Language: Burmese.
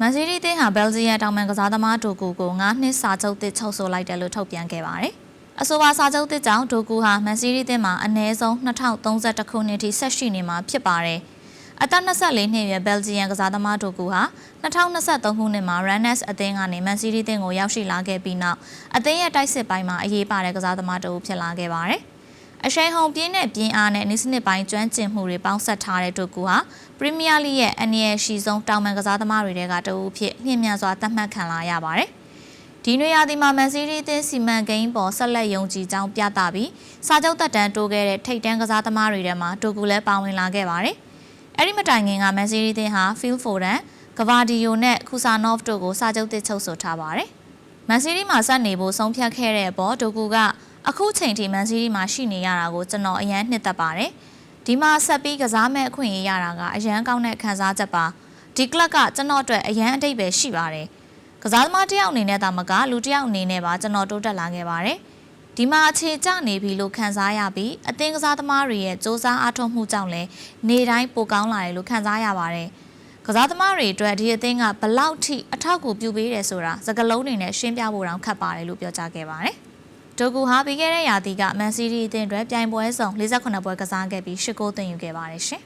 မန်စီးတီးသင်းဟာဘယ်လ်ဂျီယံတောင်ပန်ကစားသမားဒိုကူကို9နှစ်စာချုပ်သစ်ချုပ်ဆိုလိုက်တယ်လို့ထုတ်ပြန်ခဲ့ပါတယ်။အဆိုပါစာချုပ်သစ်ကြောင့်ဒိုကူဟာမန်စီးတီးသင်းမှာအနည်းဆုံး2031ခုနှစ်ထိဆက်ရှိနေမှာဖြစ်ပါတယ်။အသက်24နှစ်အရွယ်ဘယ်လ်ဂျီယံကစားသမားဒိုကူဟာ2023ခုနှစ်မှာ Rennes အသင်းကနေမန်စီးတီးသင်းကိုရောက်ရှိလာခဲ့ပြီးနောက်အသင်းရဲ့တိုက်စစ်ပိုင်းမှာအရေးပါတဲ့ကစားသမားတစ်ဦးဖြစ်လာခဲ့ပါတယ်။အရှိန်ဟုန်ပြင်းတဲ့ပြင်းအားနဲ့နေ့စနစ်ပိုင်းကျွမ်းကျင်မှုတွေပေါင်းစပ်ထားတဲ့ဒိုကူဟာပရီးမီးယားလိရဲ့အနည်းရှိဆုံးတောင်ပန်ကစားသမားတွေကတအူးဖြစ်မြင့်မြတ်စွာသတ်မှတ်ခံလာရပါတယ်။ဒီနွေရာသီမှာမန်စီးတီးသင်းစီမံကိန်းပေါ်ဆက်လက်ယုံကြည်ကြောင်းပြသပြီးစာချုပ်သက်တမ်းတိုးခဲ့တဲ့ထိပ်တန်းကစားသမားတွေထဲမှာဒိုကူလည်းပါဝင်လာခဲ့ပါတယ်။အဲဒီမတိုင်ခင်ကမန်စီးတီးသင်းဟာဖီလ်ဖိုဒန်၊ဂဗာဒီယိုနဲ့ခူဆာနော့ဖ်တို့ကိုစာချုပ်သစ်ချုပ်ဆိုထားပါတယ်။မန်စီးတီးမှာဆက်နေဖို့ဆုံးဖြတ်ခဲ့တဲ့အပေါ်ဒိုကူကအခုချိန်ထိမန်စီးတီးမှာရှိနေရတာကိုကျွန်တော်အရန်နှစ်သက်ပါတယ်။ဒီမှာဆက်ပြီးကစားမဲ့အခွင့်အရေးရတာကအရန်ကောင်းတဲ့ခံစားချက်ပါ။ဒီကလပ်ကကျွန်တော်အတွက်အရန်အတိတ်ပဲရှိပါတယ်။ကစားသမားတစ်ယောက်အနေနဲ့ဒါမှကလူတစ်ယောက်အနေနဲ့ပါကျွန်တော်တိုးတက်လာခဲ့ပါတယ်။ဒီမှာအခြေကျနေပြီလို့ခံစားရပြီးအသင်းကစားသမားတွေရဲ့စ조사အားထုတ်မှုကြောင့်လည်းနေတိုင်းပိုကောင်းလာတယ်လို့ခံစားရပါတယ်။ကစားသမားတွေအတွက်ဒီအသင်းကဘလောက်ထိအထောက်အကူပြုပေးတယ်ဆိုတာစကားလုံးတွေနဲ့ရှင်းပြဖို့တောင်ခက်ပါတယ်လို့ပြောကြားခဲ့ပါတယ်။ဒိုကူဟာပြီးခဲ့တဲ့ရာသီကမန်စီးတီးအသင်းအတွက်ပြိုင်ပွဲဆောင်48ပွဲကစားခဲ့ပြီး8ဂိုးသွင်းယူခဲ့ပါတယ်ရှင်။